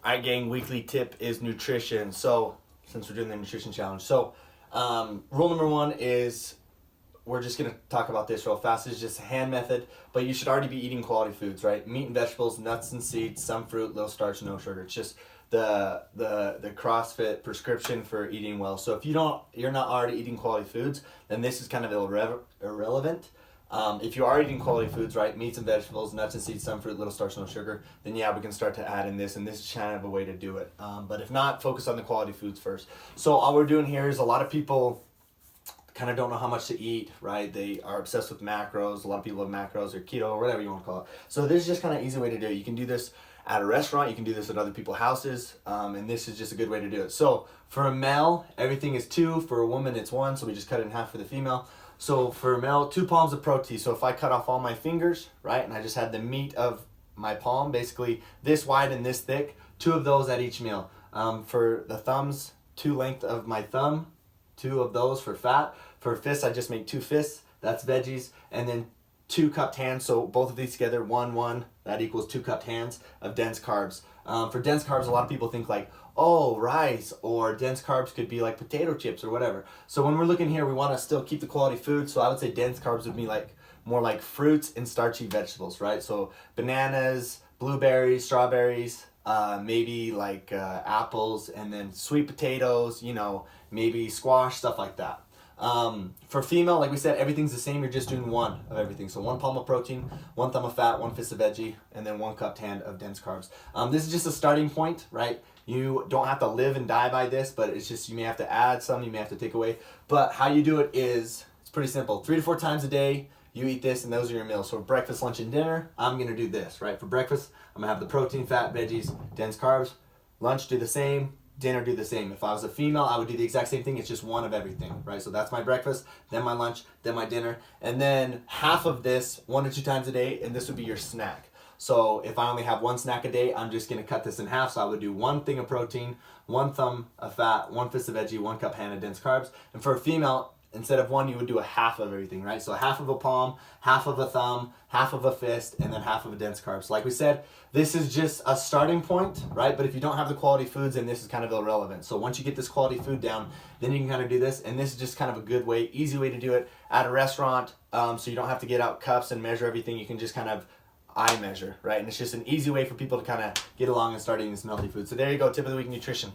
iGang weekly tip is nutrition. So since we're doing the nutrition challenge, so rule number one is we're just gonna talk about this real fast. It's just a hand method, but you should already be eating quality foods, right? Meat and vegetables, nuts and seeds, some fruit, little starch, no sugar. It's just the CrossFit prescription for eating well. So if you're not already eating quality foods, then this is kind of irrelevant. If you are eating quality foods, right, meats and vegetables, nuts and seeds, some fruit, little starch, no sugar, then yeah, we can start to add in this, and this is kind of a way to do it. But if not, focus on the quality foods first. So all we're doing here is a lot of people kind of don't know how much to eat, right? They are obsessed with macros. A lot of people have macros or keto or whatever you want to call it. So this is just kind of an easy way to do it. You can do this at a restaurant. You can do this at other people's houses. And this is just a good way to do it. So for a male, everything is 2. For a woman, it's 1. So we just cut it in half for the female. So for a male, 2 palms of protein. So if I cut off all my fingers, right, and I just had the meat of my palm, basically this wide and this thick, 2 of those at each meal. For the thumbs, 2 length of my thumb, 2 of those for fat. For fists, I just make 2 fists, that's veggies, and then 2 cupped hands, so both of these together, 1, that equals 2 cupped hands of dense carbs. For dense carbs, a lot of people think like, oh, rice, or dense carbs could be like potato chips or whatever. So when we're looking here, we want to still keep the quality food, so I would say dense carbs would be like more like fruits and starchy vegetables, right? So bananas, blueberries, strawberries, maybe like apples, and then sweet potatoes, maybe squash, stuff like that. For female, like we said, everything's the same. You're just doing 1 of everything. So 1 palm of protein, 1 thumb of fat, 1 fist of veggie, and then 1 cupped hand of dense carbs. This is just a starting point, right? You don't have to live and die by this, but it's just you may have to add some, you may have to take away. But how you do it is, it's pretty simple. 3 to 4 times a day, you eat this, and those are your meals. So breakfast, lunch, and dinner, I'm going to do this, right? For breakfast, I'm going to have the protein, fat, veggies, dense carbs. Lunch, do the same. Dinner, do the same. If I was a female, I would do the exact same thing. It's just 1 of everything, right? So that's my breakfast, then my lunch, then my dinner, and then half of this 1 to 2 times a day, and this would be your snack. So if I only have 1 snack a day, I'm just gonna cut this in half. So I would do 1 thing of protein, 1 thumb of fat, 1 fist of veggie, 1 cup hand of dense carbs. And for a female, instead of 1, you would do a half of everything, right? So half of a palm, half of a thumb, half of a fist, and then half of a dense carb. So like we said, this is just a starting point, right? But if you don't have the quality foods, then this is kind of irrelevant. So once you get this quality food down, then you can kind of do this. And this is just kind of a good way, easy way to do it at a restaurant. So you don't have to get out cups and measure everything. You can just kind of eye measure, right? And it's just an easy way for people to kind of get along and start eating some healthy food. So there you go, tip of the week, nutrition.